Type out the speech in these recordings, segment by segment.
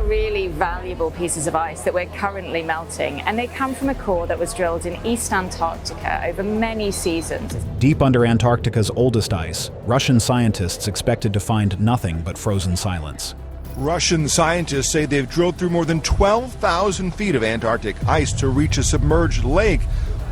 really valuable pieces of ice that we're currently melting, and they come from a core that was drilled in East Antarctica over many seasons. Deep under Antarctica's oldest ice, Russian scientists expected to find nothing but frozen silence. Russian scientists say they've drilled through more than 12,000 feet of Antarctic ice to reach a submerged lake,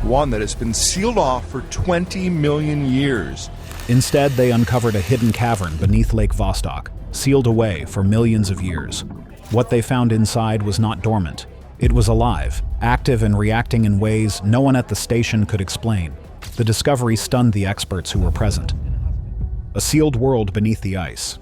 one that has been sealed off for 20 million years. Instead, they uncovered a hidden cavern beneath Lake Vostok, sealed away for millions of years. What they found inside was not dormant. It was alive, active and reacting in ways no one at the station could explain. The discovery stunned the experts who were present. A sealed world beneath the ice.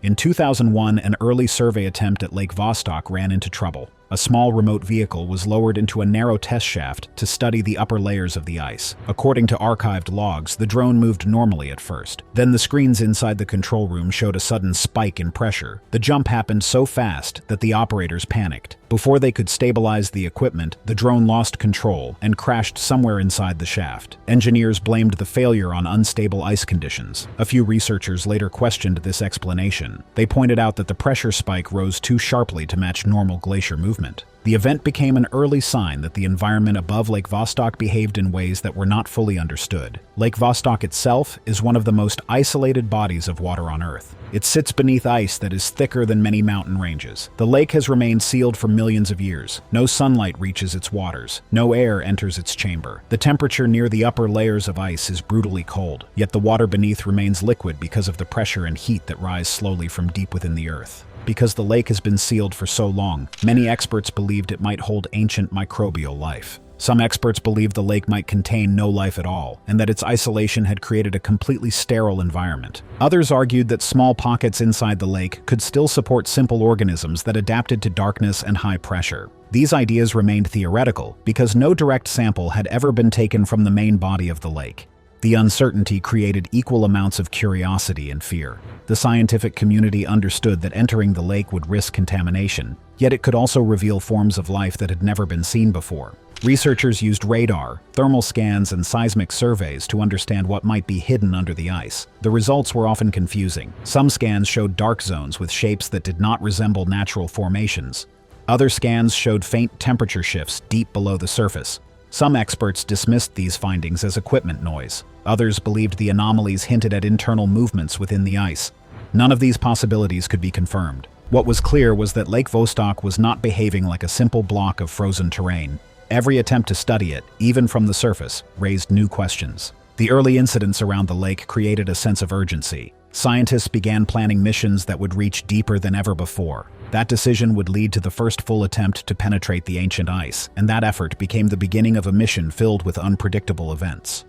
In 2001, an early survey attempt at Lake Vostok ran into trouble. A small remote vehicle was lowered into a narrow test shaft to study the upper layers of the ice. According to archived logs, the drone moved normally at first. Then the screens inside the control room showed a sudden spike in pressure. The jump happened so fast that the operators panicked. Before they could stabilize the equipment, the drone lost control and crashed somewhere inside the shaft. Engineers blamed the failure on unstable ice conditions. A few researchers later questioned this explanation. They pointed out that the pressure spike rose too sharply to match normal glacier movement. The event became an early sign that the environment above Lake Vostok behaved in ways that were not fully understood. Lake Vostok itself is one of the most isolated bodies of water on Earth. It sits beneath ice that is thicker than many mountain ranges. The lake has remained sealed for millions of years. No sunlight reaches its waters. No air enters its chamber. The temperature near the upper layers of ice is brutally cold, yet the water beneath remains liquid because of the pressure and heat that rise slowly from deep within the Earth. Because the lake has been sealed for so long, many experts believed it might hold ancient microbial life. Some experts believed the lake might contain no life at all, and that its isolation had created a completely sterile environment. Others argued that small pockets inside the lake could still support simple organisms that adapted to darkness and high pressure. These ideas remained theoretical because no direct sample had ever been taken from the main body of the lake. The uncertainty created equal amounts of curiosity and fear. The scientific community understood that entering the lake would risk contamination, yet it could also reveal forms of life that had never been seen before. Researchers used radar, thermal scans, and seismic surveys to understand what might be hidden under the ice. The results were often confusing. Some scans showed dark zones with shapes that did not resemble natural formations. Other scans showed faint temperature shifts deep below the surface. Some experts dismissed these findings as equipment noise. Others believed the anomalies hinted at internal movements within the ice. None of these possibilities could be confirmed. What was clear was that Lake Vostok was not behaving like a simple block of frozen terrain. Every attempt to study it, even from the surface, raised new questions. The early incidents around the lake created a sense of urgency. Scientists began planning missions that would reach deeper than ever before. That decision would lead to the first full attempt to penetrate the ancient ice, and that effort became the beginning of a mission filled with unpredictable events.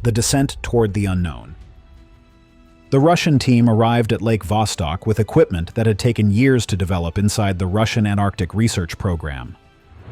The descent toward the unknown. The Russian team arrived at Lake Vostok with equipment that had taken years to develop inside the Russian Antarctic Research Program.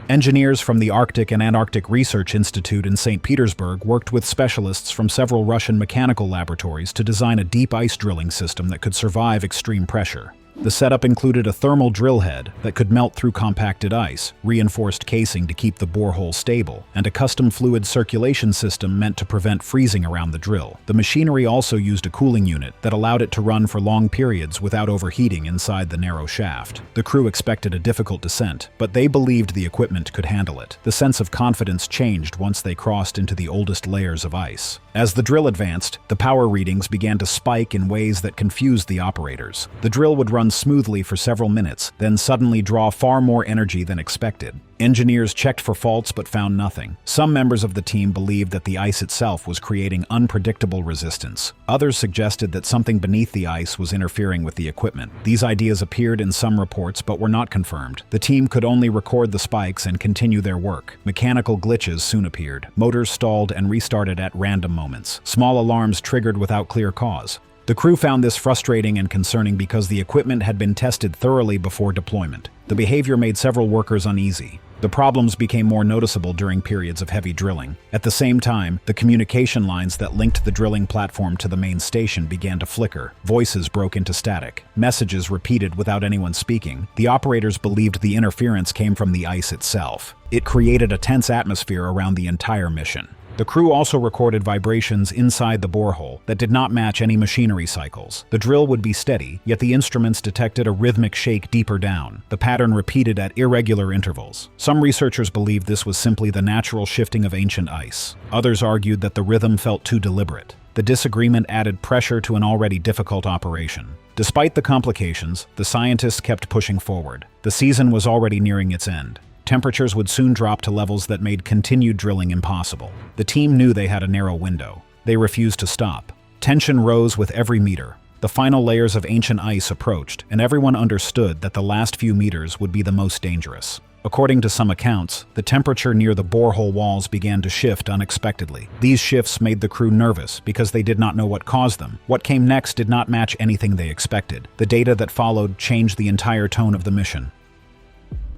Engineers from the Arctic and Antarctic Research Institute in St. Petersburg worked with specialists from several Russian mechanical laboratories to design a deep ice drilling system that could survive extreme pressure. The setup included a thermal drill head that could melt through compacted ice, reinforced casing to keep the borehole stable, and a custom fluid circulation system meant to prevent freezing around the drill. The machinery also used a cooling unit that allowed it to run for long periods without overheating inside the narrow shaft. The crew expected a difficult descent, but they believed the equipment could handle it. The sense of confidence changed once they crossed into the oldest layers of ice. As the drill advanced, the power readings began to spike in ways that confused the operators. The drill would run smoothly for several minutes, then suddenly draw far more energy than expected. Engineers checked for faults but found nothing. Some members of the team believed that the ice itself was creating unpredictable resistance. Others suggested that something beneath the ice was interfering with the equipment. These ideas appeared in some reports but were not confirmed. The team could only record the spikes and continue their work. Mechanical glitches soon appeared. Motors stalled and restarted at random moments. Small alarms triggered without clear cause. The crew found this frustrating and concerning because the equipment had been tested thoroughly before deployment. The behavior made several workers uneasy. The problems became more noticeable during periods of heavy drilling. At the same time, the communication lines that linked the drilling platform to the main station began to flicker. Voices broke into static. Messages repeated without anyone speaking. The operators believed the interference came from the ice itself. It created a tense atmosphere around the entire mission. The crew also recorded vibrations inside the borehole that did not match any machinery cycles. The drill would be steady, yet the instruments detected a rhythmic shake deeper down, the pattern repeated at irregular intervals. Some researchers believed this was simply the natural shifting of ancient ice. Others argued that the rhythm felt too deliberate. The disagreement added pressure to an already difficult operation. Despite the complications, the scientists kept pushing forward. The season was already nearing its end. Temperatures would soon drop to levels that made continued drilling impossible. The team knew they had a narrow window. They refused to stop. Tension rose with every meter. The final layers of ancient ice approached, and everyone understood that the last few meters would be the most dangerous. According to some accounts, the temperature near the borehole walls began to shift unexpectedly. These shifts made the crew nervous because they did not know what caused them. What came next did not match anything they expected. The data that followed changed the entire tone of the mission.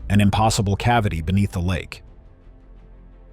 An impossible cavity beneath the lake.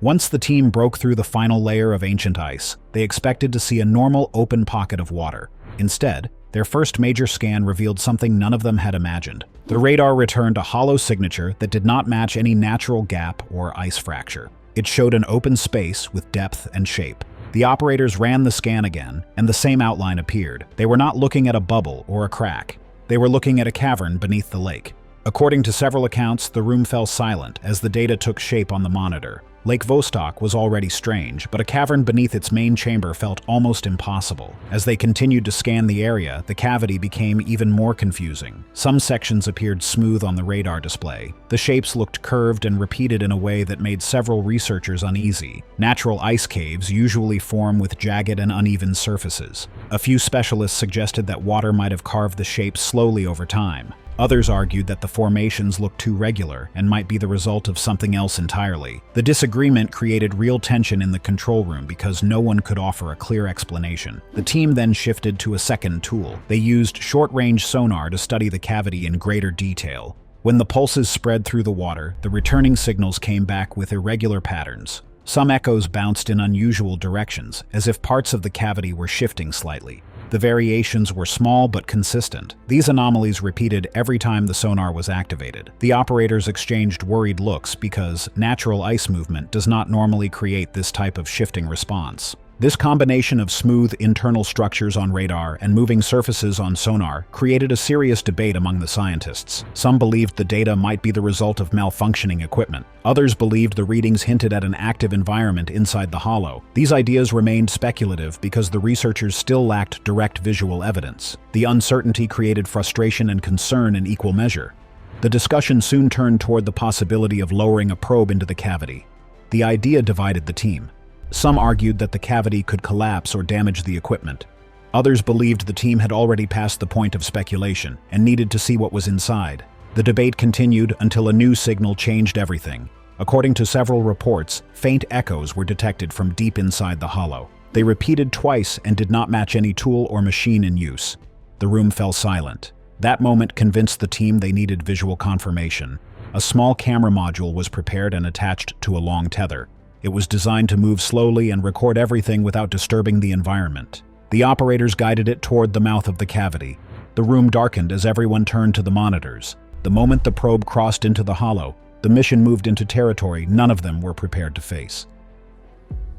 Once the team broke through the final layer of ancient ice, they expected to see a normal open pocket of water. Instead, their first major scan revealed something none of them had imagined. The radar returned a hollow signature that did not match any natural gap or ice fracture. It showed an open space with depth and shape. The operators ran the scan again, and the same outline appeared. They were not looking at a bubble or a crack. They were looking at a cavern beneath the lake. According to several accounts, the room fell silent as the data took shape on the monitor. Lake Vostok was already strange, but a cavern beneath its main chamber felt almost impossible. As they continued to scan the area, the cavity became even more confusing. Some sections appeared smooth on the radar display. The shapes looked curved and repeated in a way that made several researchers uneasy. Natural ice caves usually form with jagged and uneven surfaces. A few specialists suggested that water might have carved the shapes slowly over time. Others argued that the formations looked too regular and might be the result of something else entirely. The disagreement created real tension in the control room because no one could offer a clear explanation. The team then shifted to a second tool. They used short-range sonar to study the cavity in greater detail. When the pulses spread through the water, the returning signals came back with irregular patterns. Some echoes bounced in unusual directions, as if parts of the cavity were shifting slightly. The variations were small but consistent. These anomalies repeated every time the sonar was activated. The operators exchanged worried looks because natural ice movement does not normally create this type of shifting response. This combination of smooth internal structures on radar and moving surfaces on sonar created a serious debate among the scientists. Some believed the data might be the result of malfunctioning equipment. Others believed the readings hinted at an active environment inside the hollow. These ideas remained speculative because the researchers still lacked direct visual evidence. The uncertainty created frustration and concern in equal measure. The discussion soon turned toward the possibility of lowering a probe into the cavity. The idea divided the team. Some argued that the cavity could collapse or damage the equipment. Others believed the team had already passed the point of speculation and needed to see what was inside. The debate continued until a new signal changed everything. According to several reports, faint echoes were detected from deep inside the hollow. They repeated twice and did not match any tool or machine in use. The room fell silent. That moment convinced the team they needed visual confirmation. A small camera module was prepared and attached to a long tether. It was designed to move slowly and record everything without disturbing the environment. The operators guided it toward the mouth of the cavity. The room darkened as everyone turned to the monitors. The moment the probe crossed into the hollow, the mission moved into territory none of them were prepared to face.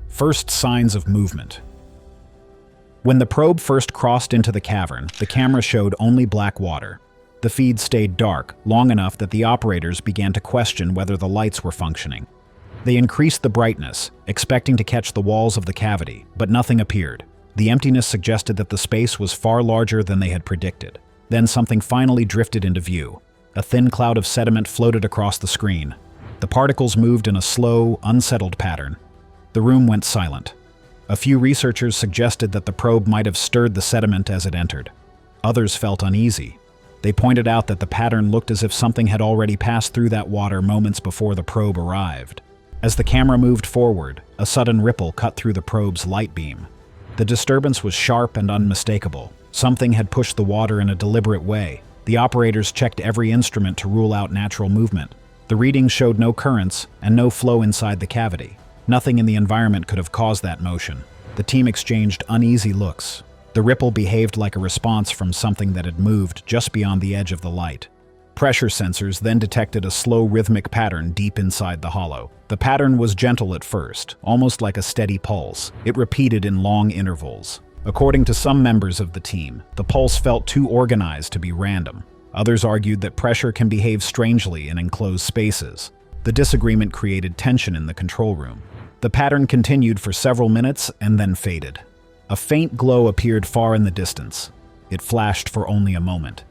First signs of movement. When the probe first crossed into the cavern, the camera showed only black water. The feed stayed dark, long enough that the operators began to question whether the lights were functioning. They increased the brightness, expecting to catch the walls of the cavity, but nothing appeared. The emptiness suggested that the space was far larger than they had predicted. Then something finally drifted into view. A thin cloud of sediment floated across the screen. The particles moved in a slow, unsettled pattern. The room went silent. A few researchers suggested that the probe might have stirred the sediment as it entered. Others felt uneasy. They pointed out that the pattern looked as if something had already passed through that water moments before the probe arrived. As the camera moved forward, a sudden ripple cut through the probe's light beam. The disturbance was sharp and unmistakable. Something had pushed the water in a deliberate way. The operators checked every instrument to rule out natural movement. The readings showed no currents and no flow inside the cavity. Nothing in the environment could have caused that motion. The team exchanged uneasy looks. The ripple behaved like a response from something that had moved just beyond the edge of the light. Pressure sensors then detected a slow rhythmic pattern deep inside the hollow. The pattern was gentle at first, almost like a steady pulse. It repeated in long intervals. According to some members of the team, the pulse felt too organized to be random. Others argued that pressure can behave strangely in enclosed spaces. The disagreement created tension in the control room. The pattern continued for several minutes and then faded. A faint glow appeared far in the distance. It flashed for only a moment.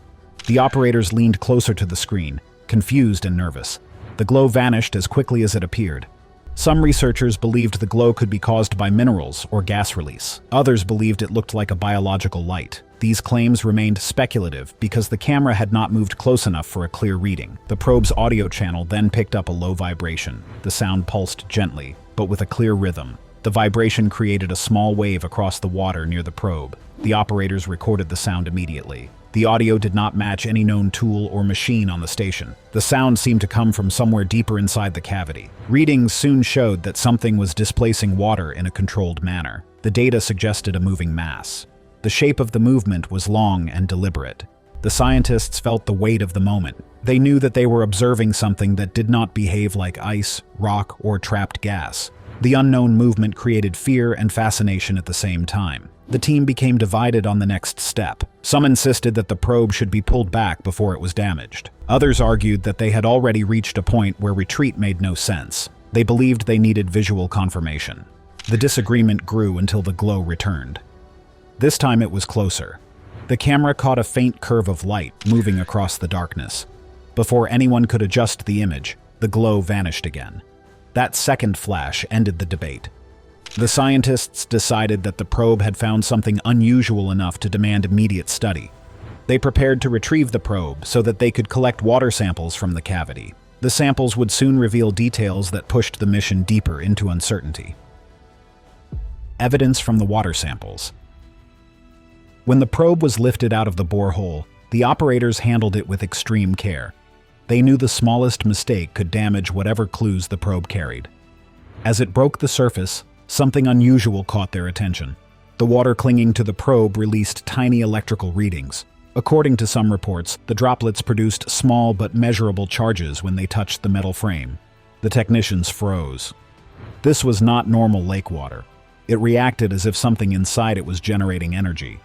The operators leaned closer to the screen, confused and nervous. The glow vanished as quickly as it appeared. Some researchers believed the glow could be caused by minerals or gas release. Others believed it looked like a biological light. These claims remained speculative because the camera had not moved close enough for a clear reading. The probe's audio channel then picked up a low vibration. The sound pulsed gently, but with a clear rhythm. The vibration created a small wave across the water near the probe. The operators recorded the sound immediately. The audio did not match any known tool or machine on the station. The sound seemed to come from somewhere deeper inside the cavity. Readings soon showed that something was displacing water in a controlled manner. The data suggested a moving mass. The shape of the movement was long and deliberate. The scientists felt the weight of the moment. They knew that they were observing something that did not behave like ice, rock, or trapped gas. The unknown movement created fear and fascination at the same time. The team became divided on the next step. Some insisted that the probe should be pulled back before it was damaged. Others argued that they had already reached a point where retreat made no sense. They believed they needed visual confirmation. The disagreement grew until the glow returned. This time it was closer. The camera caught a faint curve of light moving across the darkness. Before anyone could adjust the image, the glow vanished again. That second flash ended the debate. The scientists decided that the probe had found something unusual enough to demand immediate study. They prepared to retrieve the probe so that they could collect water samples from the cavity. The samples would soon reveal details that pushed the mission deeper into uncertainty. Evidence from the water samples. When the probe was lifted out of the borehole, the operators handled it with extreme care. They knew the smallest mistake could damage whatever clues the probe carried. As it broke the surface, something unusual caught their attention. The water clinging to the probe released tiny electrical readings. According to some reports, the droplets produced small but measurable charges when they touched the metal frame. The technicians froze. This was not normal lake water. It reacted as if something inside it was generating energy.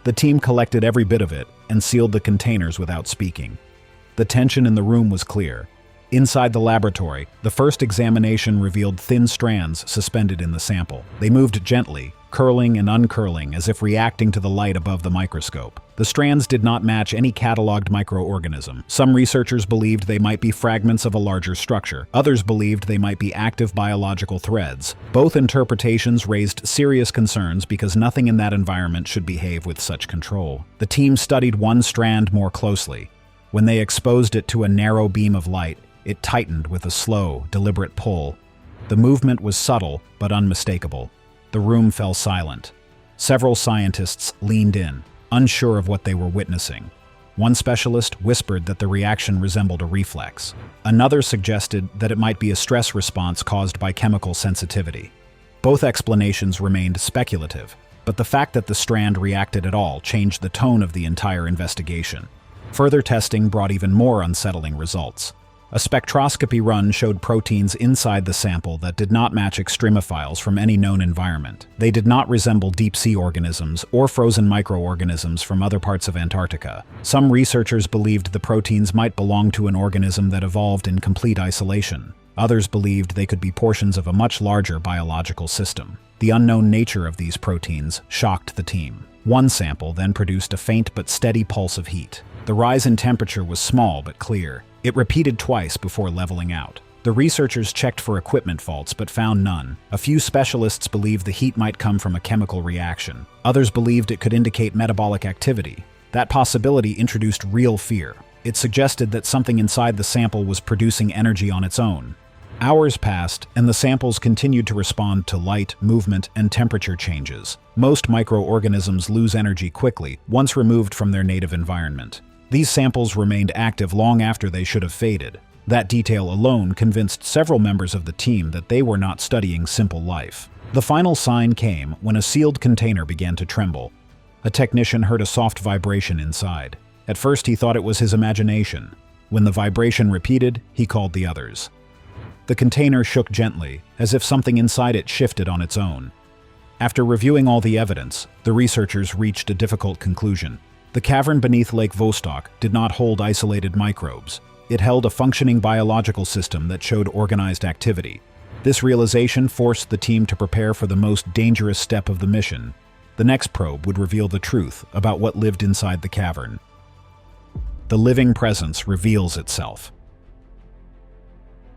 The team collected every bit of it and sealed the containers without speaking. The tension in the room was clear. Inside the laboratory, the first examination revealed thin strands suspended in the sample. They moved gently, curling and uncurling as if reacting to the light above the microscope. The strands did not match any cataloged microorganism. Some researchers believed they might be fragments of a larger structure. Others believed they might be active biological threads. Both interpretations raised serious concerns because nothing in that environment should behave with such control. The team studied one strand more closely. When they exposed it to a narrow beam of light, it tightened with a slow, deliberate pull. The movement was subtle but unmistakable. The room fell silent. Several scientists leaned in, unsure of what they were witnessing. One specialist whispered that the reaction resembled a reflex. Another suggested that it might be a stress response caused by chemical sensitivity. Both explanations remained speculative, but the fact that the strand reacted at all changed the tone of the entire investigation. Further testing brought even more unsettling results. A spectroscopy run showed proteins inside the sample that did not match extremophiles from any known environment. They did not resemble deep-sea organisms or frozen microorganisms from other parts of Antarctica. Some researchers believed the proteins might belong to an organism that evolved in complete isolation. Others believed they could be portions of a much larger biological system. The unknown nature of these proteins shocked the team. One sample then produced a faint but steady pulse of heat. The rise in temperature was small but clear. It repeated twice before leveling out. The researchers checked for equipment faults but found none. A few specialists believed the heat might come from a chemical reaction. Others believed it could indicate metabolic activity. That possibility introduced real fear. It suggested that something inside the sample was producing energy on its own. Hours passed, and the samples continued to respond to light, movement, and temperature changes. Most microorganisms lose energy quickly once removed from their native environment. These samples remained active long after they should have faded. That detail alone convinced several members of the team that they were not studying simple life. The final sign came when a sealed container began to tremble. A technician heard a soft vibration inside. At first he thought it was his imagination. When the vibration repeated, he called the others. The container shook gently, as if something inside it shifted on its own. After reviewing all the evidence, the researchers reached a difficult conclusion. The cavern beneath Lake Vostok did not hold isolated microbes. It held a functioning biological system that showed organized activity. This realization forced the team to prepare for the most dangerous step of the mission. The next probe would reveal the truth about what lived inside the cavern. The living presence reveals itself.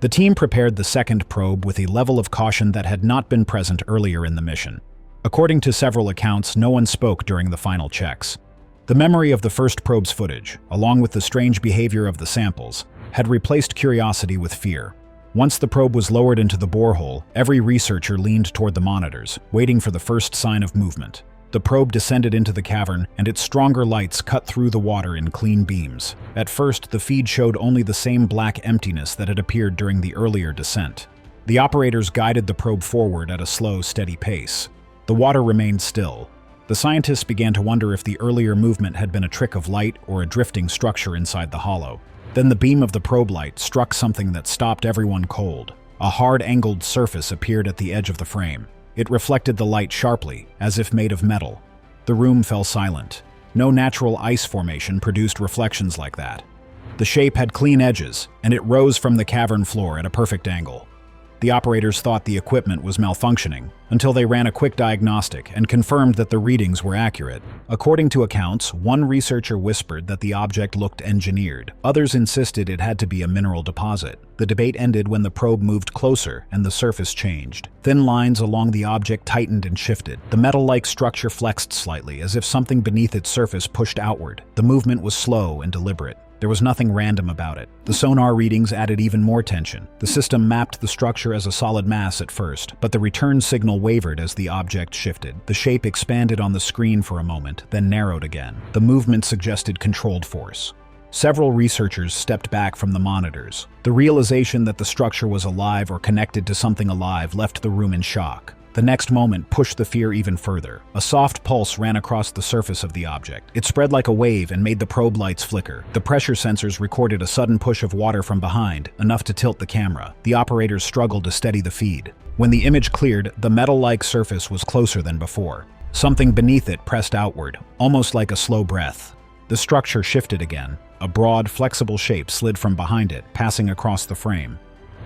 The team prepared the second probe with a level of caution that had not been present earlier in the mission. According to several accounts, no one spoke during the final checks. The memory of the first probe's footage, along with the strange behavior of the samples, had replaced curiosity with fear. Once the probe was lowered into the borehole, every researcher leaned toward the monitors, waiting for the first sign of movement. The probe descended into the cavern, and its stronger lights cut through the water in clean beams. At first, the feed showed only the same black emptiness that had appeared during the earlier descent. The operators guided the probe forward at a slow, steady pace. The water remained still. The scientists began to wonder if the earlier movement had been a trick of light or a drifting structure inside the hollow. Then the beam of the probe light struck something that stopped everyone cold. A hard, angled surface appeared at the edge of the frame. It reflected the light sharply, as if made of metal. The room fell silent. No natural ice formation produced reflections like that. The shape had clean edges, and it rose from the cavern floor at a perfect angle. The operators thought the equipment was malfunctioning, until they ran a quick diagnostic and confirmed that the readings were accurate. According to accounts, one researcher whispered that the object looked engineered. Others insisted it had to be a mineral deposit. The debate ended when the probe moved closer and the surface changed. Thin lines along the object tightened and shifted. The metal-like structure flexed slightly, as if something beneath its surface pushed outward. The movement was slow and deliberate. There was nothing random about it. The sonar readings added even more tension. The system mapped the structure as a solid mass at first, but the return signal wavered as the object shifted. The shape expanded on the screen for a moment, then narrowed again. The movement suggested controlled force. Several researchers stepped back from the monitors. The realization that the structure was alive or connected to something alive left the room in shock. The next moment pushed the fear even further. A soft pulse ran across the surface of the object. It spread like a wave and made the probe lights flicker. The pressure sensors recorded a sudden push of water from behind, enough to tilt the camera. The operators struggled to steady the feed. When the image cleared, the metal-like surface was closer than before. Something beneath it pressed outward, almost like a slow breath. The structure shifted again. A broad, flexible shape slid from behind it, passing across the frame.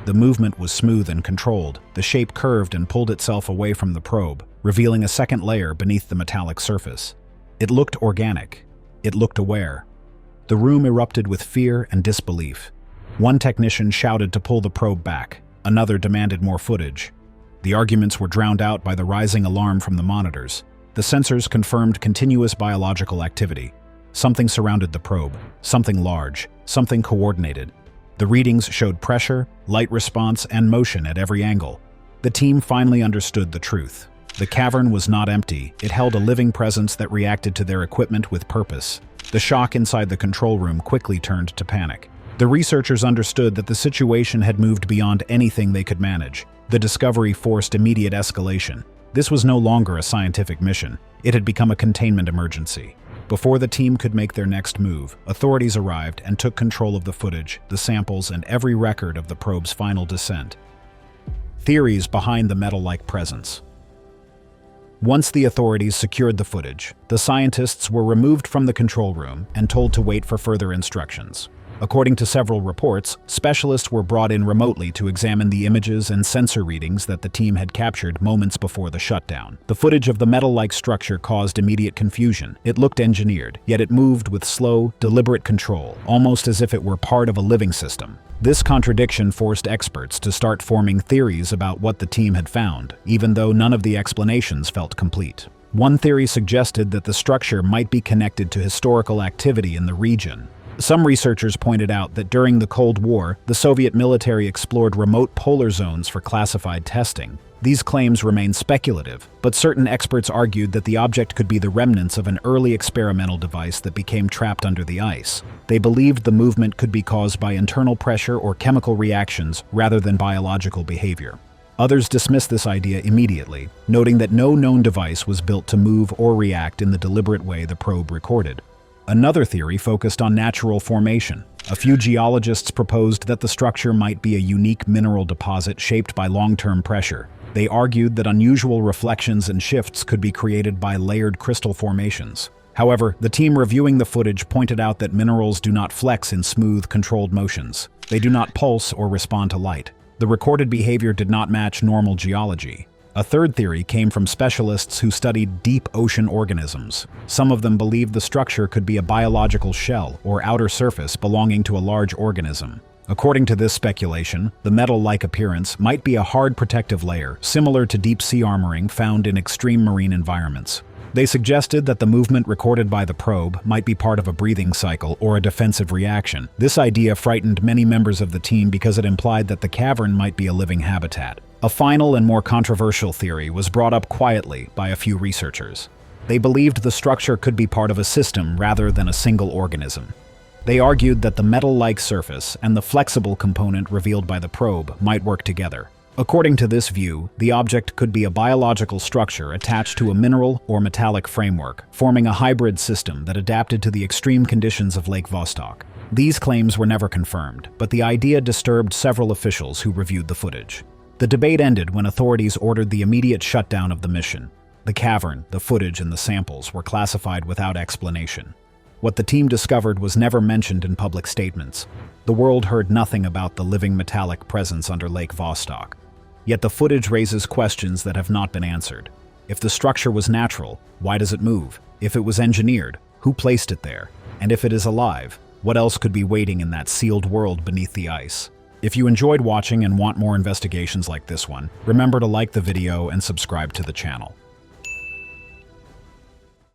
The movement was smooth and controlled. The shape curved and pulled itself away from the probe, revealing a second layer beneath the metallic surface. It looked organic. It looked aware. The room erupted with fear and disbelief. One technician shouted to pull the probe back. Another demanded more footage. The arguments were drowned out by the rising alarm from the monitors. The sensors confirmed continuous biological activity. Something surrounded the probe. Something large. Something coordinated. The readings showed pressure, light response, and motion at every angle. The team finally understood the truth. The cavern was not empty. It held a living presence that reacted to their equipment with purpose. The shock inside the control room quickly turned to panic. The researchers understood that the situation had moved beyond anything they could manage. The discovery forced immediate escalation. This was no longer a scientific mission. It had become a containment emergency. Before the team could make their next move, authorities arrived and took control of the footage, the samples, and every record of the probe's final descent. Theories behind the metal-like presence. Once the authorities secured the footage, the scientists were removed from the control room and told to wait for further instructions. According to several reports, specialists were brought in remotely to examine the images and sensor readings that the team had captured moments before the shutdown. The footage of the metal-like structure caused immediate confusion. It looked engineered, yet it moved with slow, deliberate control, almost as if it were part of a living system. This contradiction forced experts to start forming theories about what the team had found, even though none of the explanations felt complete. One theory suggested that the structure might be connected to historical activity in the region. Some researchers pointed out that during the Cold War, the Soviet military explored remote polar zones for classified testing. These claims remain speculative, but certain experts argued that the object could be the remnants of an early experimental device that became trapped under the ice. They believed the movement could be caused by internal pressure or chemical reactions rather than biological behavior. Others dismissed this idea immediately, noting that no known device was built to move or react in the deliberate way the probe recorded. Another theory focused on natural formation. A few geologists proposed that the structure might be a unique mineral deposit shaped by long-term pressure. They argued that unusual reflections and shifts could be created by layered crystal formations. However, the team reviewing the footage pointed out that minerals do not flex in smooth, controlled motions. They do not pulse or respond to light. The recorded behavior did not match normal geology. A third theory came from specialists who studied deep ocean organisms. Some of them believed the structure could be a biological shell or outer surface belonging to a large organism. According to this speculation, the metal-like appearance might be a hard protective layer, similar to deep-sea armoring found in extreme marine environments. They suggested that the movement recorded by the probe might be part of a breathing cycle or a defensive reaction. This idea frightened many members of the team because it implied that the cavern might be a living habitat. A final and more controversial theory was brought up quietly by a few researchers. They believed the structure could be part of a system rather than a single organism. They argued that the metal-like surface and the flexible component revealed by the probe might work together. According to this view, the object could be a biological structure attached to a mineral or metallic framework, forming a hybrid system that adapted to the extreme conditions of Lake Vostok. These claims were never confirmed, but the idea disturbed several officials who reviewed the footage. The debate ended when authorities ordered the immediate shutdown of the mission. The cavern, the footage, and the samples were classified without explanation. What the team discovered was never mentioned in public statements. The world heard nothing about the living metallic presence under Lake Vostok. Yet the footage raises questions that have not been answered. If the structure was natural, why does it move? If it was engineered, who placed it there? And if it is alive, what else could be waiting in that sealed world beneath the ice? If you enjoyed watching and want more investigations like this one, remember to like the video and subscribe to the channel.